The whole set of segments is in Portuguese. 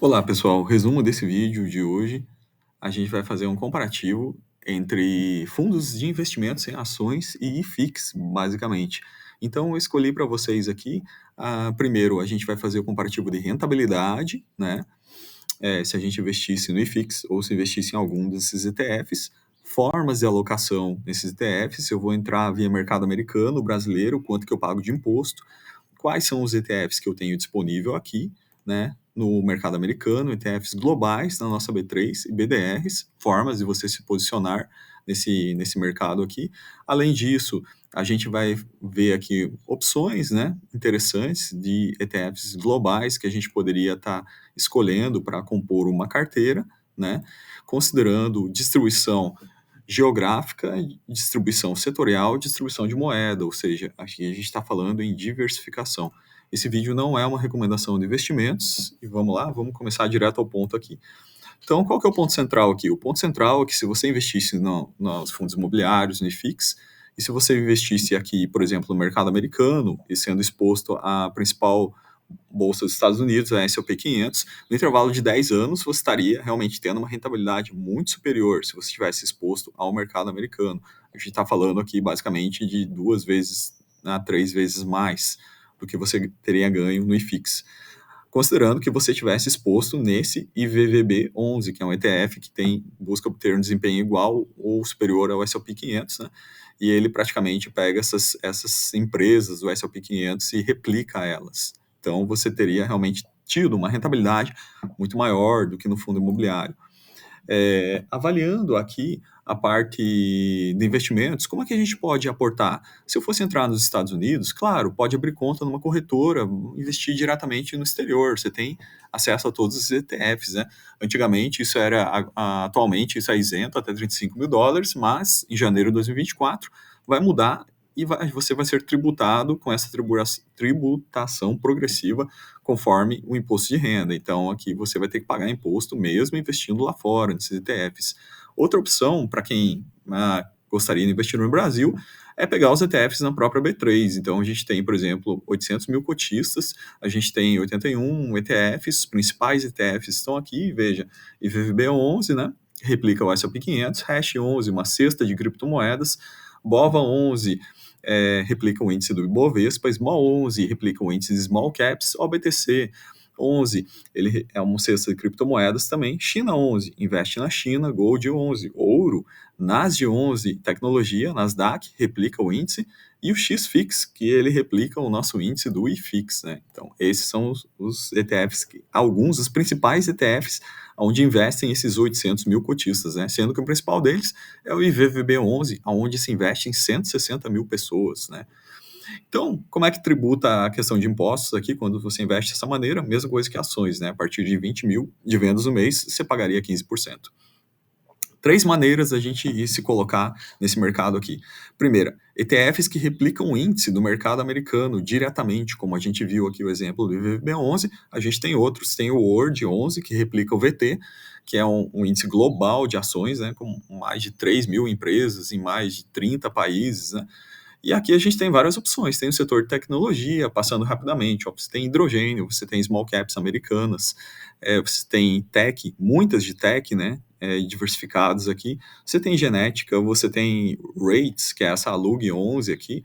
Olá, pessoal. Resumo desse vídeo de hoje, a gente vai fazer um comparativo entre fundos de investimentos em ações e IFIX, basicamente. Então, eu escolhi para vocês aqui, primeiro a gente vai fazer o comparativo de rentabilidade, né? Se a gente investisse no IFIX ou se investisse em algum desses ETFs, formas de alocação nesses ETFs, eu vou entrar via mercado americano, brasileiro, quanto que eu pago de imposto, quais são os ETFs que eu tenho disponível aqui, né, no mercado americano, ETFs globais na nossa B3 e BDRs, formas de você se posicionar nesse mercado aqui. Além disso, a gente vai ver aqui opções, né, interessantes de ETFs globais que a gente poderia estar escolhendo para compor uma carteira, né, considerando distribuição geográfica, distribuição setorial, distribuição de moeda, ou seja, aqui a gente está falando em diversificação. Esse vídeo não é uma recomendação de investimentos, e vamos lá, vamos começar direto ao ponto aqui. Então, qual que é o ponto central aqui? O ponto central é que se você investisse nos fundos imobiliários, no IFIX, e se você investisse aqui, por exemplo, no mercado americano, e sendo exposto à principal bolsa dos Estados Unidos, a S&P 500, no intervalo de 10 anos, você estaria realmente tendo uma rentabilidade muito superior se você estivesse exposto ao mercado americano. A gente está falando aqui, basicamente, de 2 vezes a 3 vezes mais do que você teria ganho no IFIX, considerando que você tivesse exposto nesse IVVB11, que é um ETF que busca obter um desempenho igual ou superior ao S&P 500, né? E ele praticamente pega essas empresas do S&P 500 e replica elas. Então, você teria realmente tido uma rentabilidade muito maior do que no fundo imobiliário. Avaliando aqui a parte de investimentos, como é que a gente pode aportar? Se eu fosse entrar nos Estados Unidos, claro, pode abrir conta numa corretora, investir diretamente no exterior, você tem acesso a todos os ETFs, né? Antigamente isso atualmente isso é isento até US$ 35.000, mas em janeiro de 2024 vai mudar e você vai ser tributado com essa tributação progressiva conforme o imposto de renda. Então, aqui você vai ter que pagar imposto mesmo investindo lá fora, nesses ETFs. Outra opção, para quem gostaria de investir no Brasil, é pegar os ETFs na própria B3. Então, a gente tem, por exemplo, 800 mil cotistas, a gente tem 81 ETFs, os principais ETFs estão aqui, veja, IVVB11, né? Replica o S&P 500, Hash 11, uma cesta de criptomoedas, BOVA 11, replica o índice do Ibovespa, Small 11 replica o índice de Small Caps, OBTC 11, ele é uma cesta de criptomoedas também, China 11, investe na China, Gold 11, ouro, Nasdaq 11, tecnologia, Nasdaq, replica o índice, e o XFIX, que ele replica o nosso índice do IFIX, né? Então, esses são os ETFs, alguns dos principais ETFs onde investem esses 800 mil cotistas, né? Sendo que o principal deles é o IVVB11, onde se investe em 160 mil pessoas, né? Então, como é que tributa a questão de impostos aqui quando você investe dessa maneira? Mesma coisa que ações, né? A partir de 20 mil de vendas no mês, você pagaria 15%. Três maneiras a gente ir se colocar nesse mercado aqui. Primeira, ETFs que replicam o índice do mercado americano diretamente, como a gente viu aqui o exemplo do IVB11, a gente tem outros, tem o World 11, que replica o VT, que é um índice global de ações, né, com mais de 3 mil empresas em mais de 30 países, né. E aqui a gente tem várias opções. Tem o setor de tecnologia, passando rapidamente. Ó, você tem hidrogênio, você tem small caps americanas, você tem tech, muitas de tech, né? Diversificadas aqui. Você tem genética, você tem rates, que é essa Alug 11 aqui.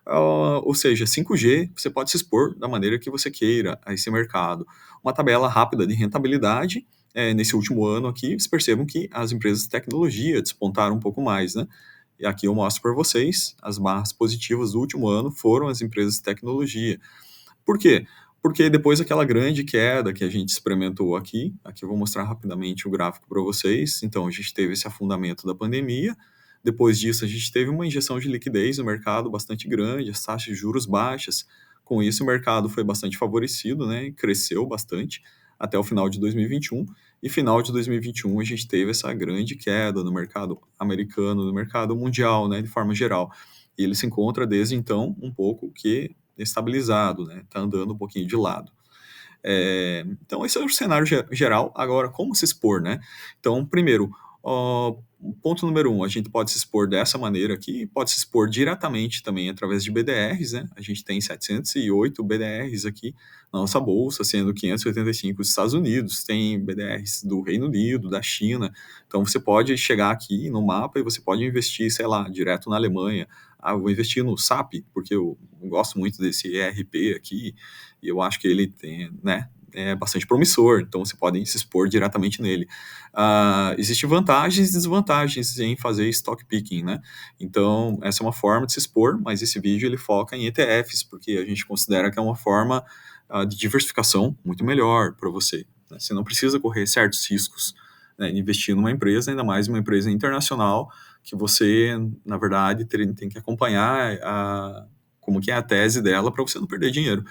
Ou seja, 5G, você pode se expor da maneira que você queira a esse mercado. Uma tabela rápida de rentabilidade. Nesse último ano aqui, vocês percebam que as empresas de tecnologia despontaram um pouco mais, né? E aqui eu mostro para vocês, as barras positivas do último ano foram as empresas de tecnologia. Por quê? Porque depois daquela grande queda que a gente experimentou aqui eu vou mostrar rapidamente o gráfico para vocês. Então, a gente teve esse afundamento da pandemia, depois disso a gente teve uma injeção de liquidez no mercado bastante grande, as taxas de juros baixas. Com isso, o mercado foi bastante favorecido, né, e cresceu bastante até o final de 2021. E final de 2021 a gente teve essa grande queda no mercado americano, no mercado mundial, né, de forma geral. E ele se encontra desde então um pouco que estabilizado, né? Tá andando um pouquinho de lado. Então, esse é o cenário geral. Agora, como se expor, né? Então, primeiro, Ó, ponto número um, a gente pode se expor dessa maneira aqui, pode se expor diretamente também através de BDRs, né? A gente tem 708 BDRs aqui na nossa bolsa, sendo 585 dos Estados Unidos, tem BDRs do Reino Unido, da China. Então você pode chegar aqui no mapa e você pode investir, sei lá, direto na Alemanha. Ah, eu vou investir no SAP, porque eu gosto muito desse ERP aqui, e eu acho que ele tem, né? É bastante promissor, então você pode se expor diretamente nele. Existem vantagens e desvantagens em fazer stock picking, né? Então, essa é uma forma de se expor, mas esse vídeo ele foca em ETFs, porque a gente considera que é uma forma de diversificação muito melhor para você, né? Você não precisa correr certos riscos, né, investir numa empresa, ainda mais uma empresa internacional, que você, na verdade, tem que acompanhar como que é a tese dela para você não perder dinheiro.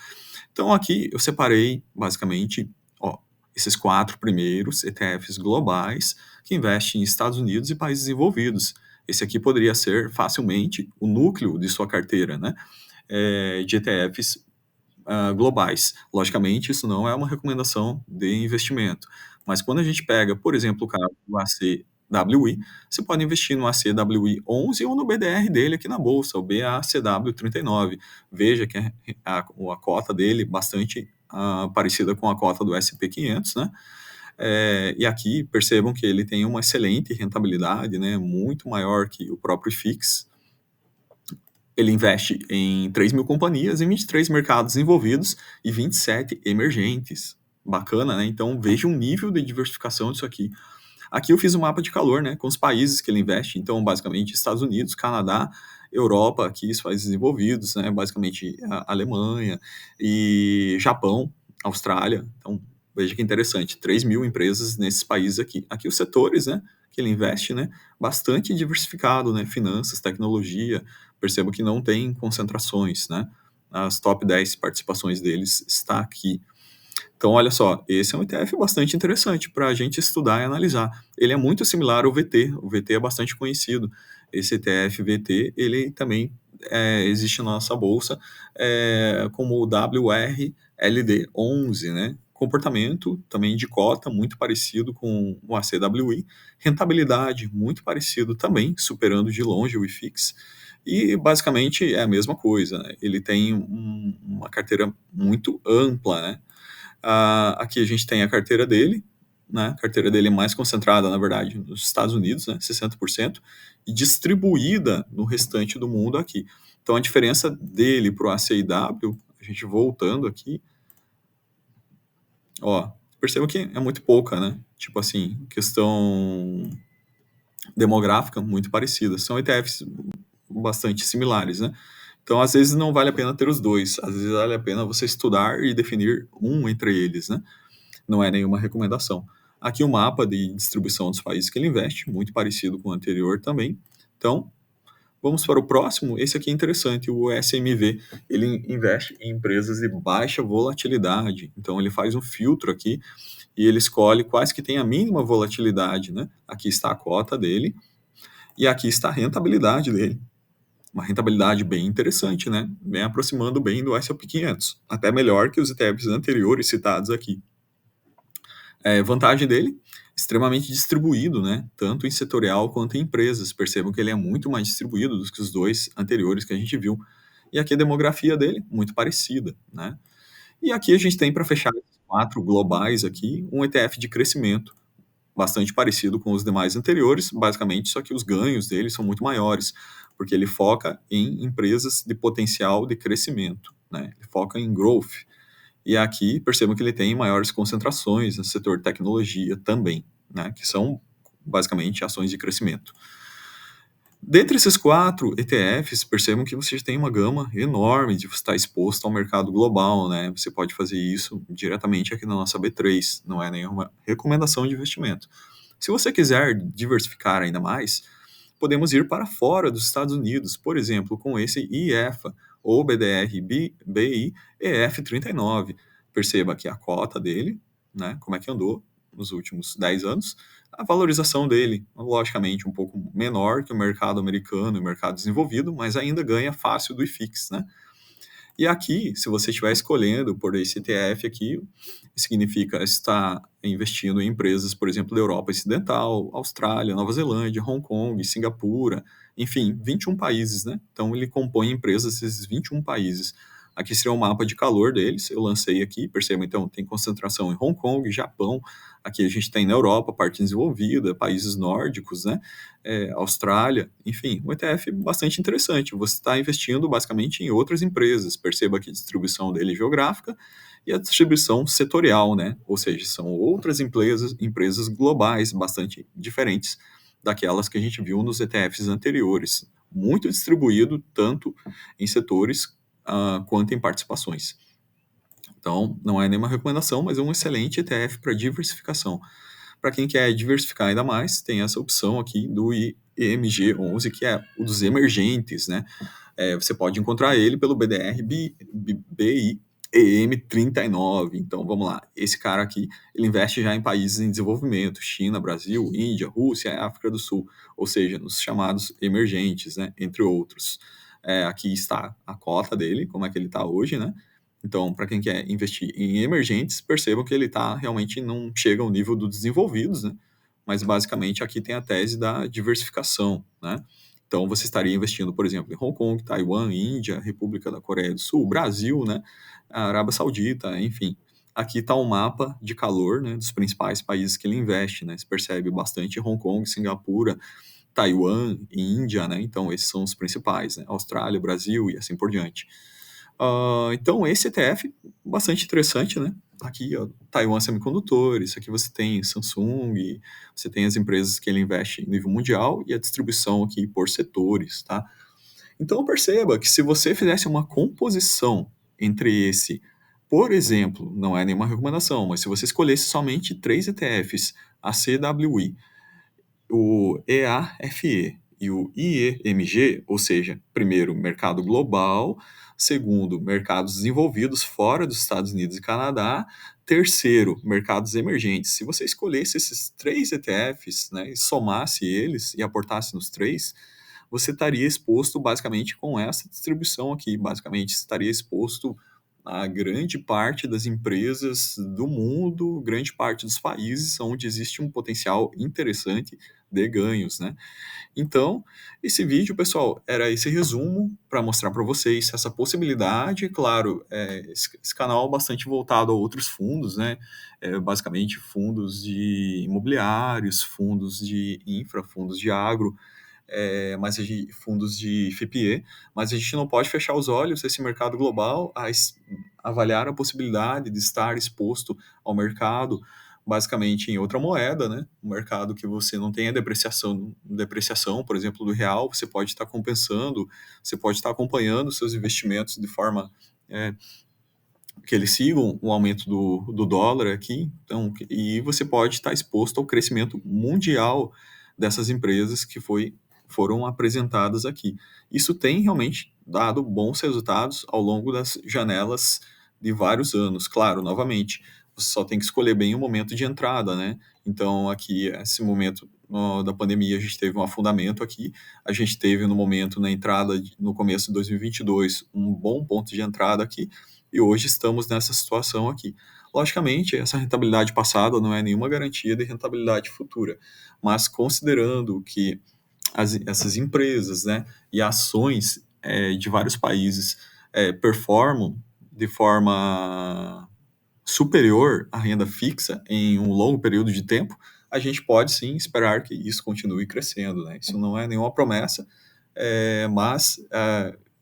Então, aqui eu separei, basicamente, ó, esses 4 primeiros ETFs globais que investem em Estados Unidos e países desenvolvidos. Esse aqui poderia ser facilmente o núcleo de sua carteira, né, de ETFs globais. Logicamente, isso não é uma recomendação de investimento. Mas quando a gente pega, por exemplo, o caso do ACWI, você pode investir no ACWI 11 ou no BDR dele aqui na bolsa, o BACW 39. Veja que a cota dele bastante parecida com a cota do SP 500, né? E aqui percebam que ele tem uma excelente rentabilidade, né? Muito maior que o próprio IFIX. Ele investe em 3 mil companhias, em 23 mercados envolvidos e 27 emergentes. Bacana, né? Então veja um nível de diversificação disso aqui. Aqui eu fiz um mapa de calor, né? Com os países que ele investe. Então, basicamente, Estados Unidos, Canadá, Europa, aqui os países desenvolvidos, né? Basicamente a Alemanha e Japão, Austrália. Então, veja que interessante, 3 mil empresas nesses países aqui. Aqui os setores, né? Que ele investe, né? Bastante diversificado, né? Finanças, tecnologia. Percebo que não tem concentrações, né? As top 10 participações deles está aqui. Então, olha só, esse é um ETF bastante interessante para a gente estudar e analisar. Ele é muito similar ao VT, o VT é bastante conhecido. Esse ETF VT, ele também existe na nossa bolsa como o WRLD11, né? Comportamento também de cota muito parecido com o ACWI, rentabilidade muito parecido também, superando de longe o IFIX. E basicamente é a mesma coisa, né? Ele tem uma carteira muito ampla, né? Aqui a gente tem a carteira dele, né? A carteira dele é mais concentrada, na verdade, nos Estados Unidos, né? 60%, e distribuída no restante do mundo aqui. Então a diferença dele para o ACIW, a gente voltando aqui, ó, perceba que é muito pouca, né? Tipo assim, questão demográfica muito parecida. São ETFs bastante similares, né? Então, às vezes, não vale a pena ter os dois. Às vezes, vale a pena você estudar e definir um entre eles, né? Não é nenhuma recomendação. Aqui o mapa de distribuição dos países que ele investe, muito parecido com o anterior também. Então, vamos para o próximo. Esse aqui é interessante, o SMV. Ele investe em empresas de baixa volatilidade. Então, ele faz um filtro aqui e ele escolhe quais que têm a mínima volatilidade, né? Aqui está a cota dele e aqui está a rentabilidade dele. Uma rentabilidade bem interessante, né? Bem aproximando bem do S&P 500. Até melhor que os ETFs anteriores citados aqui. Vantagem dele, extremamente distribuído, né? Tanto em setorial quanto em empresas. Percebam que ele é muito mais distribuído do que os dois anteriores que a gente viu. E aqui a demografia dele, muito parecida, né? E aqui a gente tem, para fechar, 4 globais aqui, um ETF de crescimento, bastante parecido com os demais anteriores, basicamente, só que os ganhos dele são muito maiores, porque ele foca em empresas de potencial de crescimento, né? Ele foca em growth. E aqui percebam que ele tem maiores concentrações no setor de tecnologia também, né? Que são basicamente ações de crescimento. Dentre esses 4 ETFs, percebam que você tem uma gama enorme de estar exposto ao mercado global, né? Você pode fazer isso diretamente aqui na nossa B3, não é nenhuma recomendação de investimento. Se você quiser diversificar ainda mais, podemos ir para fora dos Estados Unidos, por exemplo, com esse IEFA, ou BDR BI EF39. Perceba aqui a cota dele, né? Como é que andou nos últimos 10 anos, a valorização dele, logicamente, um pouco menor que o mercado americano e o mercado desenvolvido, mas ainda ganha fácil do IFIX, né? E aqui, se você estiver escolhendo por esse ETF aqui, significa estar investindo em empresas, por exemplo, da Europa Ocidental, Austrália, Nova Zelândia, Hong Kong, Singapura, enfim, 21 países, né? Então ele compõe empresas desses 21 países. Aqui seria o mapa de calor deles, eu lancei aqui, perceba, então tem concentração em Hong Kong, Japão, aqui a gente tem na Europa, parte desenvolvida, países nórdicos, né? Austrália, enfim, um ETF bastante interessante. Você está investindo basicamente em outras empresas, perceba que a distribuição dele é geográfica e a distribuição setorial, né? Ou seja, são outras empresas globais bastante diferentes daquelas que a gente viu nos ETFs anteriores, muito distribuído tanto em setores quanto em participações. Então, não é nenhuma recomendação, mas é um excelente ETF para diversificação. Para quem quer diversificar ainda mais, tem essa opção aqui do IEMG11, que é o dos emergentes, né? Você pode encontrar ele pelo BDR BI EM39. Então, vamos lá. Esse cara aqui, ele investe já em países em desenvolvimento, China, Brasil, Índia, Rússia e África do Sul, ou seja, nos chamados emergentes, né? Entre outros. Aqui está a cota dele, como é que ele está hoje, né? Então, para quem quer investir em emergentes, percebam que ele realmente não chega ao nível dos desenvolvidos, né? Mas basicamente aqui tem a tese da diversificação, né? Então, você estaria investindo, por exemplo, em Hong Kong, Taiwan, Índia, República da Coreia do Sul, Brasil, né? A Arábia Saudita, enfim. Aqui está um mapa de calor, né, dos principais países que ele investe, né? Você percebe bastante Hong Kong, Singapura, Taiwan e Índia, né? Então, esses são os principais, né? Austrália, Brasil e assim por diante. Então, esse ETF, bastante interessante, né? Aqui, ó, Taiwan Semicondutores, aqui você tem Samsung, você tem as empresas que ele investe em nível mundial e a distribuição aqui por setores, tá? Então, perceba que se você fizesse uma composição entre esse, por exemplo, não é nenhuma recomendação, mas se você escolhesse somente 3 ETFs, a CWI, o EAFE e o IEMG, ou seja, primeiro, mercado global, segundo, mercados desenvolvidos fora dos Estados Unidos e Canadá, terceiro, mercados emergentes. Se você escolhesse esses 3 ETFs, né, e somasse eles e aportasse nos três, você estaria exposto basicamente com essa distribuição aqui. Basicamente, estaria exposto a grande parte das empresas do mundo, grande parte dos países onde existe um potencial interessante de ganhos, né? Então, esse vídeo, pessoal, era esse resumo para mostrar para vocês essa possibilidade. Claro, esse canal é bastante voltado a outros fundos, né? Basicamente, fundos de imobiliários, fundos de infra, fundos de agro, fundos de FIPE, mas a gente não pode fechar os olhos a esse mercado global, avaliar a possibilidade de estar exposto ao mercado, basicamente em outra moeda, né? Um mercado que você não tenha depreciação, por exemplo, do real, você pode estar compensando, você pode estar acompanhando seus investimentos de forma que eles sigam o aumento do dólar aqui, então, e você pode estar exposto ao crescimento mundial dessas empresas que foram apresentadas aqui. Isso tem realmente dado bons resultados ao longo das janelas de vários anos. Claro, novamente, você só tem que escolher bem o momento de entrada, né? Então, aqui, esse momento da pandemia, a gente teve um afundamento aqui, a gente teve no momento, na entrada, no começo de 2022, um bom ponto de entrada aqui, e hoje estamos nessa situação aqui. Logicamente, essa rentabilidade passada não é nenhuma garantia de rentabilidade futura, mas considerando que essas empresas, né, e ações de vários países performam de forma superior à renda fixa em um longo período de tempo, a gente pode sim esperar que isso continue crescendo, né? Isso não é nenhuma promessa, mas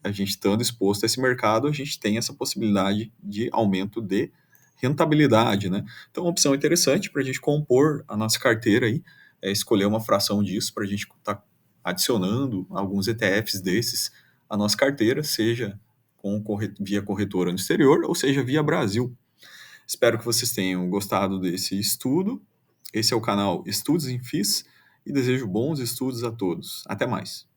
a gente estando exposto a esse mercado, a gente tem essa possibilidade de aumento de rentabilidade, né? Então, uma opção interessante para a gente compor a nossa carteira aí, escolher uma fração disso para a gente estar adicionando alguns ETFs desses à nossa carteira, seja via corretora no exterior ou seja via Brasil. Espero que vocês tenham gostado desse estudo. Esse é o canal Estudos em FIIs e desejo bons estudos a todos. Até mais.